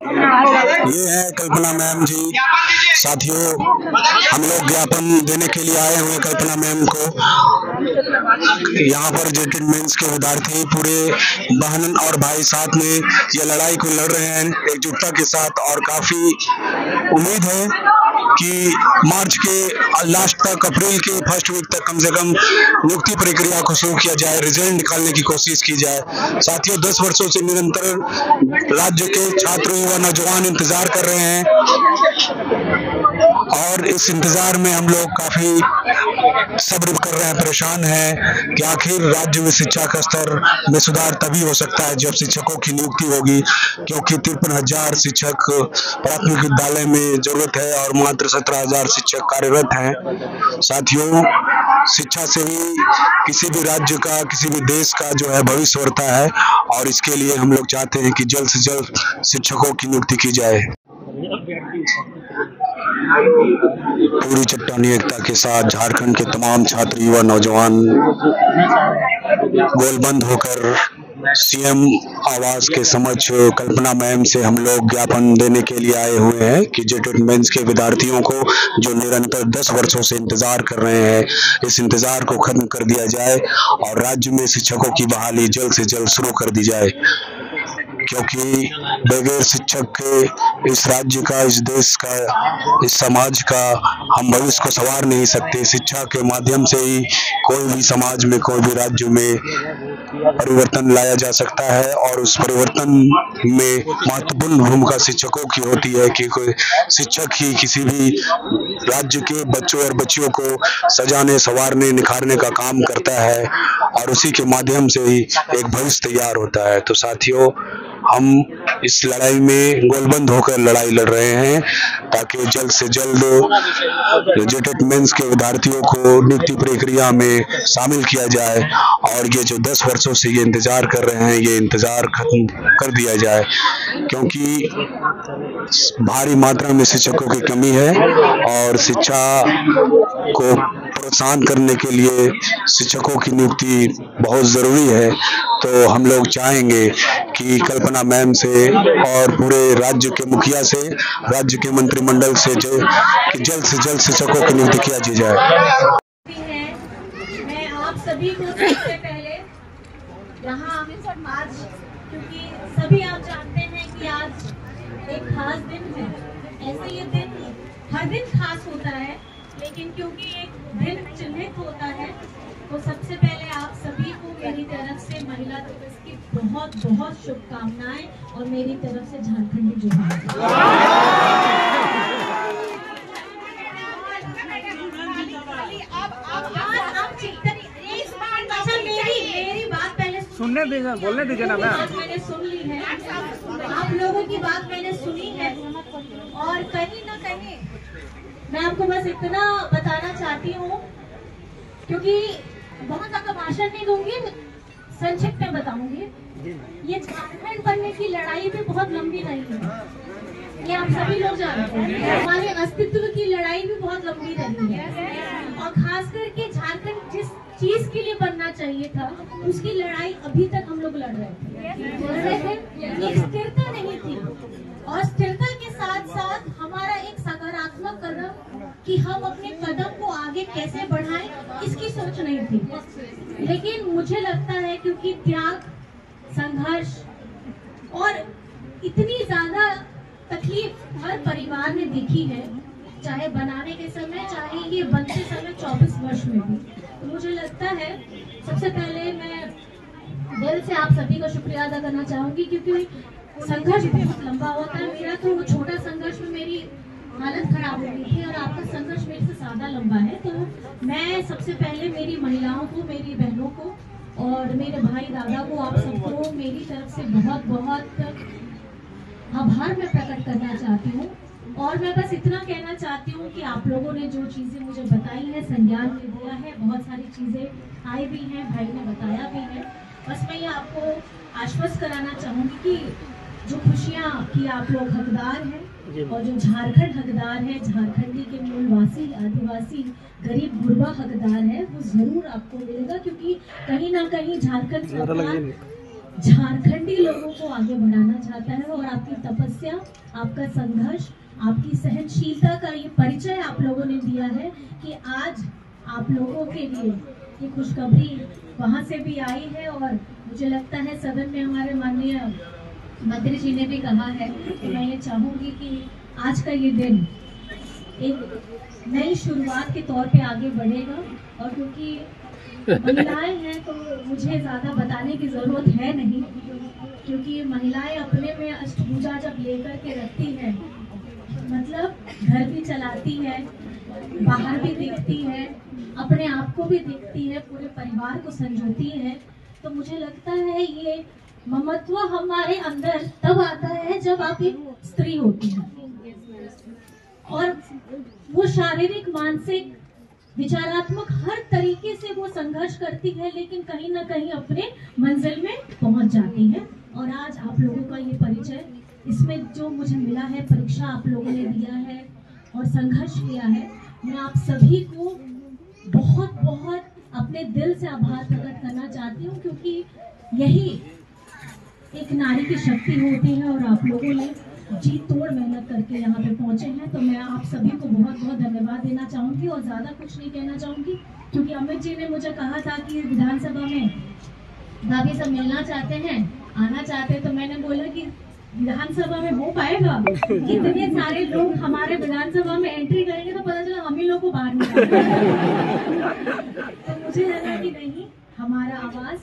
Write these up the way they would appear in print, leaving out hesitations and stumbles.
ये है कल्पना मैम जी। साथियों, हम लोग ज्ञापन देने के लिए आए हुए हैं कल्पना मैम को। यहाँ पर जेटेड मेंस के विद्यार्थी पूरे बहन और भाई साथ में ये लड़ाई को लड़ रहे हैं एकजुटता के साथ, और काफी उम्मीद है कि मार्च के लास्ट तक, अप्रैल के फर्स्ट वीक तक कम से कम नियुक्ति प्रक्रिया को शुरू किया जाए, रिजल्ट निकालने की कोशिश की जाए। साथियों, 10 वर्षों से निरंतर राज्य के छात्र युवा नौजवान इंतजार कर रहे हैं, और इस इंतजार में हम लोग काफी सब्र कर रहे हैं, परेशान हैं कि आखिर राज्य में शिक्षा का स्तर में सुधार तभी हो सकता है जब शिक्षकों की नियुक्ति होगी, क्योंकि 53,000 शिक्षक प्राथमिक विद्यालय में जरूरत है और मात्र 17,000 शिक्षक कार्यरत हैं। साथियों, शिक्षा से ही किसी भी राज्य का, किसी भी देश का जो है भविष्य बढ़ता है, और इसके लिए हम लोग चाहते हैं कि जल्द से जल्द शिक्षकों की नियुक्ति की जाए। पूरी चट्टानी एकता के साथ झारखंड के तमाम छात्र युवा नौजवान गोलबंद होकर सीएम आवास के समक्ष कल्पना मैम से हम लोग ज्ञापन देने के लिए आए हुए हैं कि जेटेड मेंस के विद्यार्थियों को जो निरंतर 10 वर्षों से इंतजार कर रहे हैं, इस इंतजार को खत्म कर दिया जाए और राज्य में शिक्षकों की बहाली जल्द से जल्द शुरू कर दी जाए, क्योंकि बगैर शिक्षक के इस राज्य का, इस देश का, इस समाज का हम भविष्य को संवार नहीं सकते। शिक्षा के माध्यम से ही कोई भी समाज में, कोई भी राज्य में परिवर्तन लाया जा सकता है, और उस परिवर्तन में महत्वपूर्ण भूमिका शिक्षकों की होती है कि कोई शिक्षक ही किसी भी राज्य के बच्चों और बच्चियों को सजाने, संवारने, निखारने का काम करता है, और उसी के माध्यम से ही एक भविष्य तैयार होता है। तो साथियों, हम इस लड़ाई में गोलबंद होकर लड़ाई लड़ रहे हैं ताकि जल्द से जल्द जेटेड मेंस के विद्यार्थियों को नियुक्ति प्रक्रिया में शामिल किया जाए, और ये जो 10 वर्षों से ये इंतजार कर रहे हैं, ये इंतजार खत्म कर दिया जाए, क्योंकि भारी मात्रा में शिक्षकों की कमी है, और शिक्षा को प्रोत्साहन करने के लिए शिक्षकों की नियुक्ति बहुत जरूरी है। तो हम लोग चाहेंगे कि कल्पना मैम से और पूरे राज्य के मुखिया से, राज्य के मंत्रिमंडल से कि जल्द से जल्द शिक्षकों की नियुक्ति किया जाए। मैं आप सभी को सबसे पहले यहाँ आज, क्योंकि सभी आप जानते हैं कि आज एक खास दिन है। ऐसे ये दिन हर दिन खास होता है, लेकिन क्योंकि एक दिन चिन्हित होता है, तो सबसे पहले आप सभी को मेरी तरफ से महिला दिवस की बहुत बहुत शुभकामनाएं, और मेरी तरफ से झारखंडी जोहार। मेरी बात पहले सुनने दीजिए, बोलने दीजिए ना मैम। मैंने सुन ली है, आप लोगों की बात मैंने सुनी है, और कहीं ना कहीं मैं आपको बस इतना बताना चाहती हूँ, क्योंकि बहुत ज्यादा भाषण नहीं दूंगी, संक्षिप्त में बताऊंगी। ये झारखंड बनने की लड़ाई भी बहुत लंबी रही है, ये आप सभी लोग जानते हैं। हमारे अस्तित्व की लड़ाई भी बहुत लंबी रही है, और खास करके झारखंड जिस चीज के लिए बनना चाहिए था, उसकी लड़ाई अभी तक हम लोग लड़ रहे थे। एक स्थिरता नहीं थी, और स्थिरता के साथ साथ हमारा एक सकारात्मक कदम कि हम अपने कदम को आगे कैसे बढ़ाएं, इसकी सोच नहीं थी। लेकिन मुझे लगता है क्योंकि त्याग, संघर्ष और इतनी ज्यादा तकलीफ हर परिवार ने देखी है, चाहे बनाने के समय, चाहे ये बनते समय 24 वर्ष में भी, तो मुझे लगता है सबसे पहले मैं दिल से आप सभी का शुक्रिया अदा करना चाहूंगी, क्योंकि संघर्ष बहुत लंबा होता है। मेरा तो वो छोटा संघर्ष में मेरी हालत खराब हो गई थी, और आपका संघर्ष मेरे से ज्यादा लंबा है। तो मैं सबसे पहले मेरी महिलाओं को, मेरी बहनों को और मेरे भाई दादा को, आप सबको मेरी तरफ से बहुत बहुत आभार मैं प्रकट करना चाहती हूँ। और मैं बस इतना कहना चाहती हूँ कि आप लोगों ने जो चीजें मुझे बताई है, संज्ञान में दिया है, बहुत सारी चीजें आई भी हैं, भाई ने बताया भी है। बस मैं ये आपको आश्वस्त कराना चाहूँगी कि जो खुशियाँ की आप लोग हकदार हैं, और जो झारखंड हकदार है, झारखंडी के मूलवासी, आदिवासी, गरीब गुरबा हकदार है, वो जरूर आपको मिलेगा, क्योंकि कहीं ना कहीं झारखंड सरकार झारखंडी लोगों को आगे बढ़ाना चाहता है, और आपकी तपस्या आपका संघर्ष, आपकी सहनशीलता का ये परिचय आप लोगों ने दिया है कि आज आप लोगों के लिए ये खुशखबरी वहाँ से भी आई है। और मुझे लगता है सदन में हमारे माननीय मंत्री जी ने भी कहा है कि मैं ये चाहूँगी कि आज का ये दिन एक नई शुरुआत के तौर पे आगे बढ़ेगा। और क्योंकि महिलाएं हैं तो मुझे ज़्यादा बताने की ज़रूरत है नहीं, क्योंकि महिलाएं अपने में अष्टभुजा जब लेकर के रखती हैं, मतलब घर भी चलाती है, बाहर भी देखती है, अपने आप को भी देखती है, पूरे परिवार को संजोती है। तो मुझे लगता है ये ममत्व हमारे अंदर तब आता है जब आप एक स्त्री होती हैं और वो शारीरिक, मानसिक, विचारात्मक हर तरीके से वो संघर्ष करती है, लेकिन कहीं ना कहीं अपने मंजिल में पहुंच जाती है। और आज आप लोगों का ये परिचय, इसमें जो मुझे मिला है, परीक्षा आप लोगों ने दिया है और संघर्ष किया है, मैं आप सभी को बहुत बहुत अपने दिल से आभार प्रकट करना चाहती हूँ, क्योंकि यही एक नारी की शक्ति होती है। और आप लोगों ने जी तोड़ मेहनत करके यहाँ पे पहुंचे हैं, तो मैं आप सभी को बहुत बहुत धन्यवाद देना चाहूंगी और ज्यादा कुछ नहीं कहना चाहूंगी, क्योंकि अमित जी ने मुझे कहा था कि विधानसभा में बाकी सब मिलना चाहते हैं, आना चाहते हैं, तो मैंने बोला कि विधानसभा में हो पाएगा? इतने सारे लोग हमारे विधानसभा में एंट्री करेंगे तो पता चला हम ही लोग को बाहर निकालेंगे। तो मुझे लगा कि नहीं, हमारा आवाज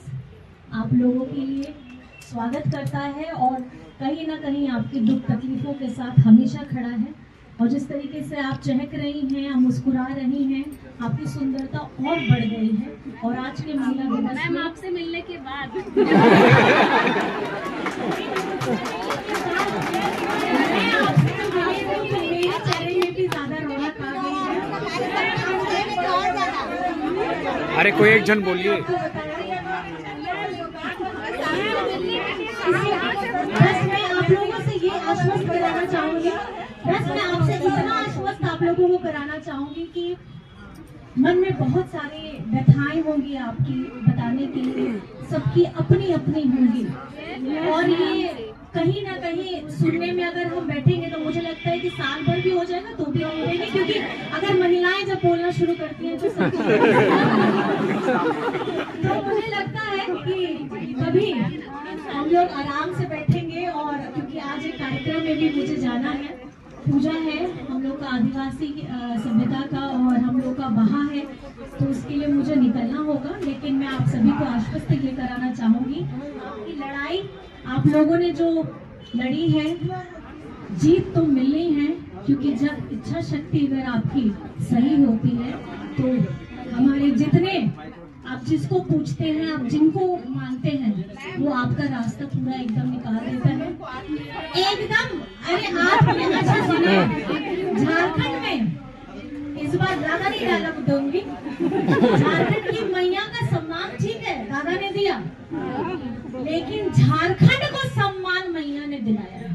आप लोगों के लिए स्वागत करता है और कहीं ना कहीं आपकी दुख तकलीफों के साथ हमेशा खड़ा है। और जिस तरीके से आप चहक रही हैं, आप मुस्कुरा रही हैं, आपकी सुंदरता और बढ़ गई है। और आज के महिला दिवस में आपसे मिलने के बाद मेरे चेहरे में भी ज्यादा रौनक आ गई है। अरे कोई एक जन बोलिए। बस मैं आप लोगों से ये आश्वस्त कराना चाहूंगी, बस मैं आपसे इतना आश्वस्त आप लोगों को कराना चाहूंगी कि मन में बहुत सारे व्यथाएं होंगी आपकी बताने के लिए, सबकी अपनी अपनी होंगी। और ये कहीं ना कहीं सुनने में अगर हम बैठेंगे तो मुझे लगता है कि साल भर भी हो जाएगा तो भी हम बोलेंगे, क्योंकि अगर महिलाएं जब बोलना शुरू करती हैं तो सब तो मुझे लगता है कि कभी हम लोग आराम से बैठेंगे। और क्योंकि आज एक कार्यक्रम में भी मुझे जाना है, पूजा है हम लोग का आदिवासी सभ्यता का और हम लोग का बहा है, तो उसके लिए मुझे निकलना होगा। लेकिन मैं आप सभी को आश्वस्त ये कराना चाहूंगी कि लड़ाई आप लोगों ने जो लड़ी है, जीत तो मिलनी है, क्योंकि जब इच्छा शक्ति अगर आपकी सही होती है तो हमारे जितने आप जिसको पूछते हैं, आप जिनको मानते हैं, वो आपका रास्ता पूरा एकदम निकाल देता है एकदम। अरे आप अच्छा सुनिए, झारखंड में इस बार ज्यादा नहीं डायलॉग दूंगी, झारखंड की मैया का सम्मान ठीक है दादा ने दिया, लेकिन झारखंड को सम्मान मैया ने दिलाया।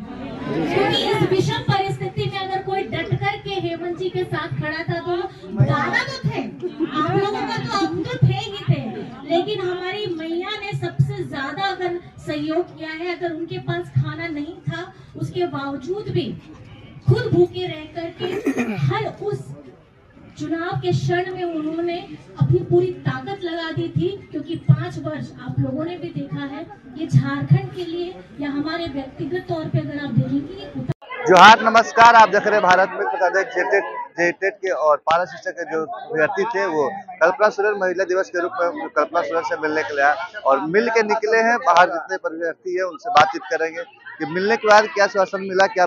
क्योंकि इस विषम परिस्थिति में अगर कोई डट कर के हेमंत जी के साथ खड़ा था तो दादा तो थे, आप लोगों का तो अब तो थे ही थे, लेकिन हमारी मैया ने सबसे ज्यादा अगर सहयोग किया है। अगर उनके पास खाना नहीं था उसके बावजूद भी खुद भूखे रह करके हर उस चुनाव के क्षण में उन्होंने अपनी पूरी ताकत लगा दी थी। क्योंकि 5 वर्ष आप लोगों ने भी देखा है, ये झारखंड के लिए या हमारे व्यक्तिगत तौर पे अगर आप देखेंगे। जोहार, नमस्कार। आप देख रहे हैं भारत में प्रकाशित जेटेट के और पारा शिक्षक के जो अभ्यर्थी थे वो कल्पना सुरेन महिला दिवस के रूप में कल्पना सुरेन से मिलने के लिए आए और मिल के निकले हैं। बाहर जितने अभ्यर्थी है उनसे बातचीत करेंगे कि मिलने के बाद क्या शासन मिला, क्या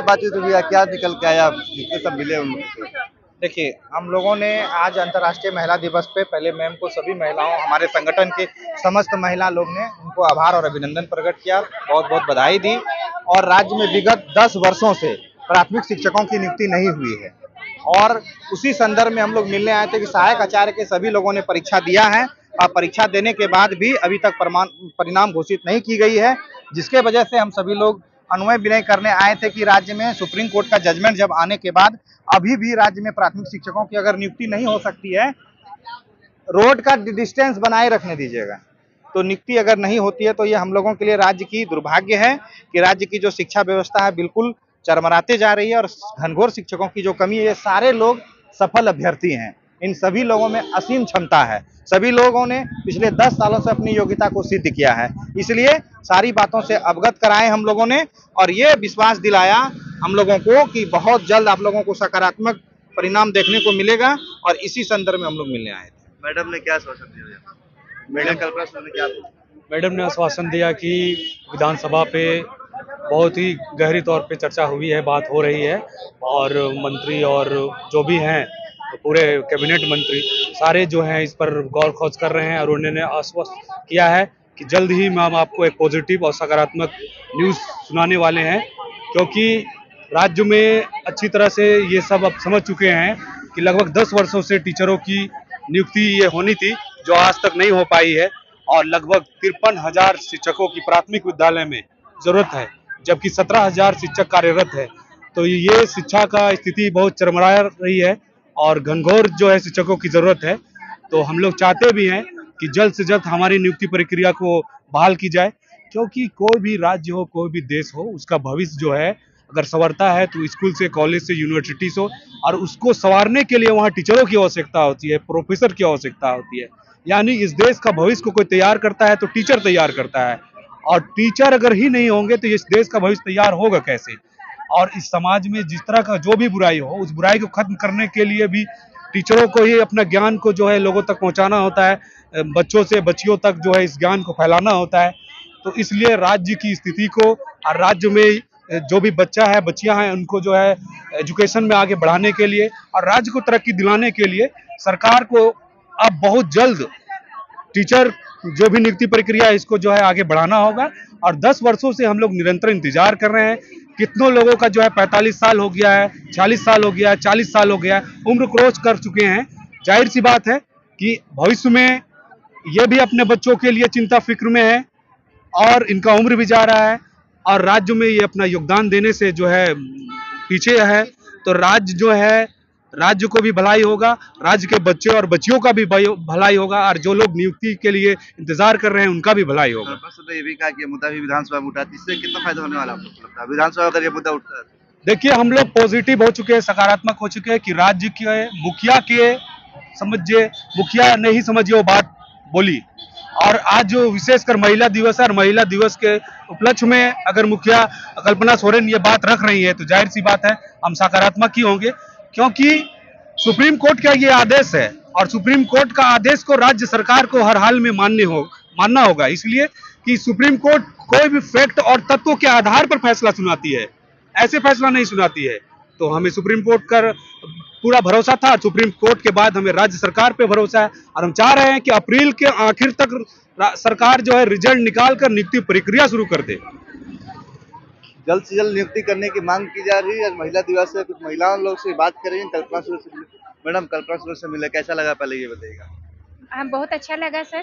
बातचीत हुई, क्या निकल के आया, जितने सब मिले उनसे। देखिए, हम लोगों ने आज अंतर्राष्ट्रीय महिला दिवस पे पहले मैम को, सभी महिलाओं, हमारे संगठन के समस्त महिला लोग ने उनको आभार और अभिनंदन प्रकट किया, बहुत बहुत बधाई दी। और राज्य में विगत 10 वर्षों से प्राथमिक शिक्षकों की नियुक्ति नहीं हुई है और उसी संदर्भ में हम लोग मिलने आए थे कि सहायक आचार्य के सभी लोगों ने परीक्षा दिया है और परीक्षा देने के बाद भी अभी तक परिणाम घोषित नहीं की गई है, जिसके वजह से हम सभी लोग अनुनय विनय करने आए थे कि राज्य में सुप्रीम कोर्ट का जजमेंट जब आने के बाद अभी भी राज्य में प्राथमिक शिक्षकों की अगर नियुक्ति नहीं हो सकती है, रोड का डिस्टेंस बनाए रखने दीजिएगा, तो नियुक्ति अगर नहीं होती है तो ये हम लोगों के लिए राज्य की दुर्भाग्य है कि राज्य की जो शिक्षा व्यवस्था है बिल्कुल चरमराते जा रही है और घनघोर शिक्षकों की जो कमी है। ये सारे लोग सफल अभ्यर्थी हैं, इन सभी लोगों में असीम क्षमता है, सभी लोगों ने पिछले 10 सालों से अपनी योग्यता को सिद्ध किया है, इसलिए सारी बातों से अवगत कराए हम लोगों ने और ये विश्वास दिलाया हम लोगों को कि बहुत जल्द आप लोगों को सकारात्मक परिणाम देखने को मिलेगा और इसी संदर्भ में हम लोग मिलने आए थे। मैडम ने क्या आश्वासन दिया? मैडम कल्पना सुरेन ने क्या बोला? मैडम ने आश्वासन दिया कि विधानसभा पे बहुत ही गहरी तौर पे चर्चा हुई है, बात हो रही है और मंत्री और जो भी हैं पूरे कैबिनेट मंत्री सारे जो हैं इस पर गौर खोज कर रहे हैं और उन्होंने आश्वस्त किया है कि जल्द ही हम आपको एक पॉजिटिव और सकारात्मक न्यूज़ सुनाने वाले हैं, क्योंकि राज्य में अच्छी तरह से ये सब अब समझ चुके हैं कि लगभग 10 वर्षों से टीचरों की नियुक्ति ये होनी थी जो आज तक नहीं हो पाई है और लगभग 53,000 शिक्षकों की प्राथमिक विद्यालय में जरूरत है, जबकि 17,000 शिक्षक कार्यरत है। तो ये शिक्षा का स्थिति बहुत चरमरा रही है और घनघोर जो है शिक्षकों की जरूरत है। तो हम लोग चाहते भी हैं कि जल्द से जल्द हमारी नियुक्ति प्रक्रिया को बहाल की जाए, क्योंकि कोई भी राज्य हो, कोई भी देश हो, उसका भविष्य जो है अगर संवरता है तो स्कूल से, कॉलेज से, यूनिवर्सिटी से, और उसको संवारने के लिए वहाँ टीचरों की आवश्यकता होती है, प्रोफेसर की आवश्यकता होती है। यानी इस देश का भविष्य को कोई तैयार करता है तो टीचर तैयार करता है, और टीचर अगर ही नहीं होंगे तो इस देश का भविष्य तैयार होगा कैसे। और इस समाज में जिस तरह का जो भी बुराई हो, उस बुराई को खत्म करने के लिए भी टीचरों को ही अपना ज्ञान को जो है लोगों तक पहुंचाना होता है, बच्चों से बच्चियों तक जो है इस ज्ञान को फैलाना होता है। तो इसलिए राज्य की स्थिति को और राज्य में जो भी बच्चा है, बच्चियां हैं, उनको जो है एजुकेशन में आगे बढ़ाने के लिए और राज्य को तरक्की दिलाने के लिए सरकार को अब बहुत जल्द टीचर जो भी नियुक्ति प्रक्रिया है इसको जो है आगे बढ़ाना होगा। और 10 वर्षों से हम लोग निरंतर इंतजार कर रहे हैं। कितनों लोगों का जो है 45 साल हो गया है, 46 साल हो गया है, 40 साल हो गया है, उम्र क्रॉस कर चुके हैं। जाहिर सी बात है कि भविष्य में ये भी अपने बच्चों के लिए चिंता फिक्र में है और इनका उम्र भी जा रहा है और राज्य में ये अपना योगदान देने से जो है पीछे है। तो राज्य जो है, राज्य को भी भलाई होगा, राज्य के बच्चे और बच्चियों का भी भलाई होगा और जो लोग नियुक्ति के लिए इंतजार कर रहे हैं उनका भी भलाई होगा। ये भी कहा कि मुद्दा भी विधानसभा में उठा, इससे कितना फायदा होने वाला है विधानसभा अगर ये मुद्दा उठता है? देखिए, हम लोग पॉजिटिव हो चुके हैं, सकारात्मक हो चुके हैं कि राज्य के मुखिया के समझिए, मुखिया ने ही समझिए वो बात बोली। और आज जो विशेषकर महिला दिवस है और महिला दिवस के उपलक्ष्य में अगर मुखिया कल्पना सोरेन ये बात रख रही है तो जाहिर सी बात है हम सकारात्मक ही होंगे, क्योंकि सुप्रीम कोर्ट का ये आदेश है और सुप्रीम कोर्ट का आदेश को राज्य सरकार को हर हाल में मानना होगा, इसलिए कि सुप्रीम कोर्ट कोई भी फैक्ट और तत्वों के आधार पर फैसला सुनाती है, ऐसे फैसला नहीं सुनाती है। तो हमें सुप्रीम कोर्ट का पूरा भरोसा था, सुप्रीम कोर्ट के बाद हमें राज्य सरकार पे भरोसा है और हम चाह रहे हैं कि अप्रैल के आखिर तक सरकार जो है रिजल्ट निकाल कर नियुक्ति प्रक्रिया शुरू कर दे। जल्द से जल्द नियुक्ति करने की मांग की जा रही है। आज महिला दिवस है, कुछ महिलाओं लोग से बात करेंगे। कल्पना सुरेन से मैडम, कल्पना सुरेन से मिले, कैसा लगा पहले ये बताइएगा? बहुत अच्छा लगा सर।